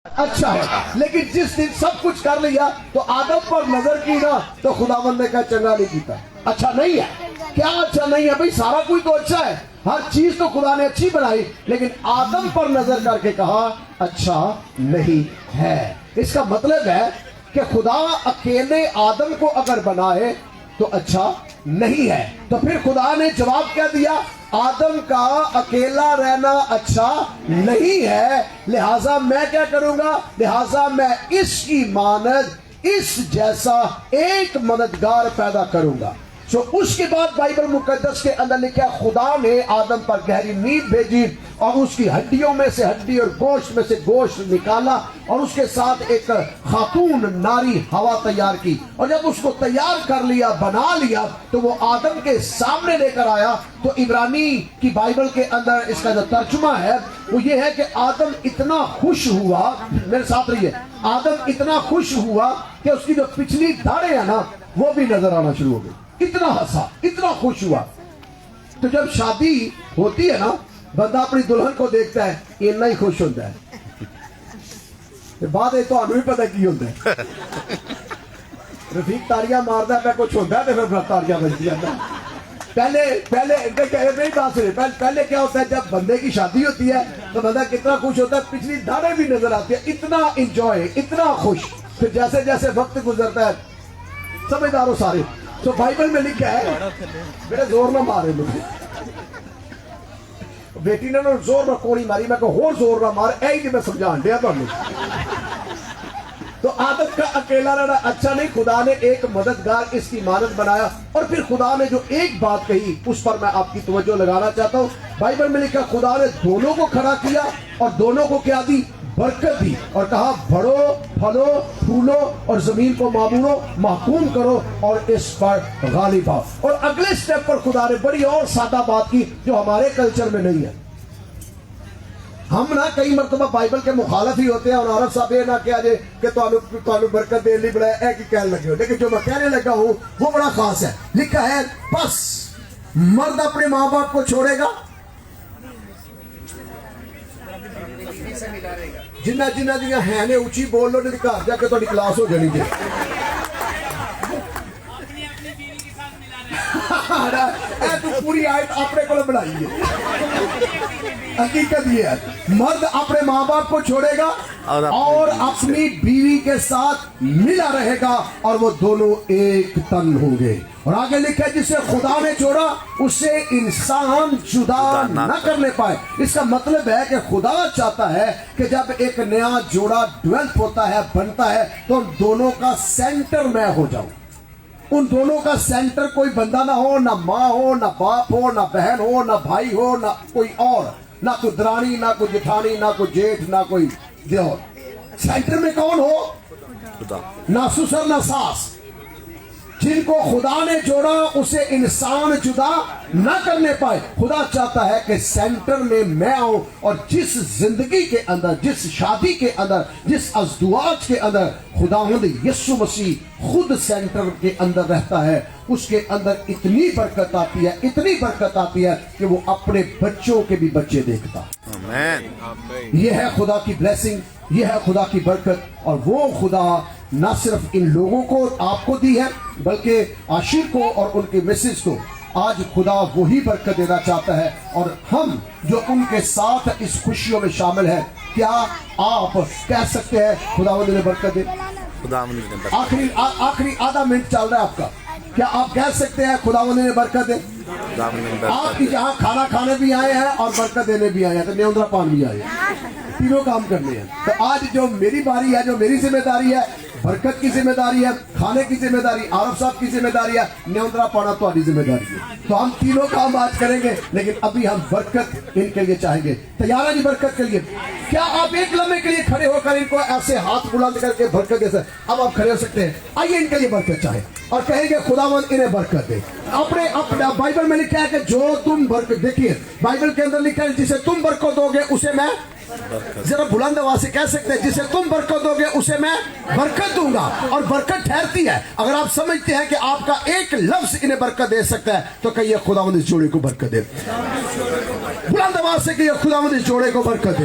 اچھا ہے، لیکن جس دن سب کچھ کر لیا تو آدم پر نظر کی نا تو خداوند نے کہا چنگا نہیں کیتا، اچھا نہیں ہے۔ کیا اچھا نہیں ہے بھئی؟ سارا کوئی تو اچھا ہے، ہر چیز تو خدا نے اچھی بنائی، لیکن آدم پر نظر کر کے کہا اچھا نہیں ہے۔ اس کا مطلب ہے کہ خدا اکیلے آدم کو اگر بنائے تو اچھا نہیں ہے، تو پھر خدا نے جواب کیا دیا؟ آدم کا اکیلا رہنا اچھا نہیں ہے، لہٰذا میں کیا کروں گا؟ لہٰذا میں اس کی مانند اس جیسا ایک مددگار پیدا کروں گا۔ اس کے بعد بائبل مقدس کے اندر لکھا ہے خدا نے آدم پر گہری نیند بھیجی اور اس کی ہڈیوں میں سے ہڈی اور گوشت میں سے گوشت نکالا اور اس کے ساتھ ایک خاتون ناری ہوا تیار کی، اور جب اس کو تیار کر لیا، بنا لیا، تو وہ آدم کے سامنے لے کر آیا۔ تو عبرانی کی بائبل کے اندر اس کا جو ترجمہ ہے وہ یہ ہے کہ آدم اتنا خوش ہوا، میرے ساتھ رہیے، آدم اتنا خوش ہوا کہ اس کی جو پچھلی داڑھیں ہیں نا وہ بھی نظر آنا شروع ہو گئی، اتنا ہنسا، اتنا خوش ہوا۔ تو جب شادی ہوتی ہے نا، بندہ اپنی دلہن کو دیکھتا ہے اتنا ہی خوش ہوتا ہے۔ بات ہے تو ہمیں بھی پتہ کی ہوتا ہے، رفیق تاریاں مارتا ہے، کچھ ہوتا ہے تو پھر تاریاں بجتی ہے۔ پہلے کیا ہوتا ہے؟ جب بندے کی شادی ہوتی ہے تو بندہ کتنا خوش ہوتا ہے، پچھلی داڑھیں بھی نظر آتی ہے، اتنا انجوائے، اتنا خوش۔ پھر جیسے جیسے وقت گزرتا ہے، سمجھداروں سارے، تو بائبل میں لکھا ہے، میرے زور نہ مارے مجھے، بیٹی نے زور نہ کونی ماری، میں کہا اور زور نہ مار، اے ہی میں سمجھان دیا تو تو آدم کا اکیلا رہنا اچھا نہیں، خدا نے ایک مددگار اس کی مانند بنایا۔ اور پھر خدا نے جو ایک بات کہی اس پر میں آپ کی توجہ لگانا چاہتا ہوں۔ بائبل میں لکھا خدا نے دونوں کو کھڑا کیا اور دونوں کو کیا دی؟ برکت دی، اور کہا بڑھو، پھلو، پھولو اور زمین کو معمورو، محکوم کرو اور اس پر غالب آؤ۔ اور اگلے سٹیپ پر خدا نے بڑی اور سادہ بات کی جو ہمارے کلچر میں نہیں ہے۔ ہم نہ کئی مرتبہ بائبل کے مخالف ہی ہوتے ہیں، اور عورت صاحب یہ نہ کیا جائے کہ تو برکت دے لی بڑا ایک ہی کہنے لگے ہو، لیکن جو میں کہنے لگا ہوں وہ بڑا خاص ہے۔ لکھا ہے بس مرد اپنے ماں باپ کو چھوڑے گا، جنہ جنہ ہے نے اونچی بول لو، نہیں گھر جا کے تھوڑی کلاس ہو جانی چاہیے۔ تو پوری آیت اپنے کو بنائی ہے، حقیقت یہ ہے مرد اپنے ماں باپ کو چھوڑے گا اور اپنی بیوی کے ساتھ ملا رہے گا اور وہ دونوں ایک تن ہوں گے۔ اور آگے لکھا ہے جسے خدا نے جوڑا اسے انسان جدا نہ کرنے پائے۔ اس کا مطلب ہے کہ خدا چاہتا ہے کہ جب ایک نیا جوڑا ڈیولپ ہوتا ہے، بنتا ہے، تو ان دونوں کا سینٹر میں ہو جاؤں۔ ان دونوں کا سینٹر کوئی بندہ نہ ہو، نہ ماں ہو، نہ باپ ہو، نہ بہن ہو، نہ بھائی ہو، نہ کوئی اور، نہ کوئی درانی، نہ کوئی جٹھانی، نہ کوئی جیٹھ، نہ کوئی دیور۔ سینٹر میں کون ہو؟ خدا۔ نہ سسر نہ ساس۔ جن کو خدا نے جوڑا اسے انسان جدا نہ کرنے پائے۔ خدا چاہتا ہے کہ سینٹر میں میں آؤں، اور جس زندگی کے اندر، جس شادی کے اندر، جس ازدواج کے اندر خداوند یسوع مسیح خود سینٹر کے اندر رہتا ہے، اس کے اندر اتنی برکت آتی ہے، اتنی برکت آتی ہے کہ وہ اپنے بچوں کے بھی بچے دیکھتا۔ یہ ہے خدا کی بلیسنگ، یہ ہے خدا کی برکت۔ اور وہ خدا نہ صرف ان لوگوں کو آپ کو دی ہے بلکہ عاشق کو اور ان کے مسز کو آج خدا وہی برکت دینا چاہتا ہے، اور ہم جو ان کے ساتھ اس خوشیوں میں شامل ہیں، کیا آپ کہہ سکتے ہیں خداوند نے برکت دے؟ آخری آدھا منٹ چل رہا ہے آپ کا، کیا آپ کہہ سکتے ہیں خداوند نے برکت دے؟ آپ کی جہاں کھانا کھانے بھی آئے ہیں اور برکت دینے بھی آئے ہیں، تو نیوندرا پان بھی آئے ہیں، تینوں کام کرنے ہیں۔ تو آج جو میری باری ہے، جو میری ذمہ داری ہے، برکت کی ذمہ داری ہے، کھانے کی ذمہ داری عارف صاحب کی ذمہ داری ہے، نیوندرا پانا تمہاری ذمہ داری ہے۔ تو ہم تینوں کام آج کریں گے، لیکن ابھی ہم برکت ان کے لیے چاہیں گے۔ تیار ہے جی برکت کے لیے؟ کیا آپ ایک لمحے کے لیے کھڑے ہو کر ان کو ایسے ہاتھ بلند کر کے برکت دے سکتے؟ اب آپ کھڑے ہو سکتے ہیں، آئیے ان کے لیے برکت چاہیں اور کہیں گے خداوند انہیں برکت دے۔ اپنے بائبل میں لکھا ہے کہ جو تم برکت، دیکھیے بائبل کے اندر لکھا ہے جسے تم برکت دو گے اسے میں، ذرا بلند آواز سے کہہ سکتے ہیں جسے تم برکت دو گے اسے میں برکت دوں گا۔ اور برکت ٹھہرتی ہے، اگر آپ سمجھتے ہیں کہ آپ کا ایک لفظ انہیں برکت دے سکتا ہے تو کہیے خداوند اس جوڑے کو برکت دے، بلند آواز سے کہیے خداوند اس جوڑے کو برکت دے۔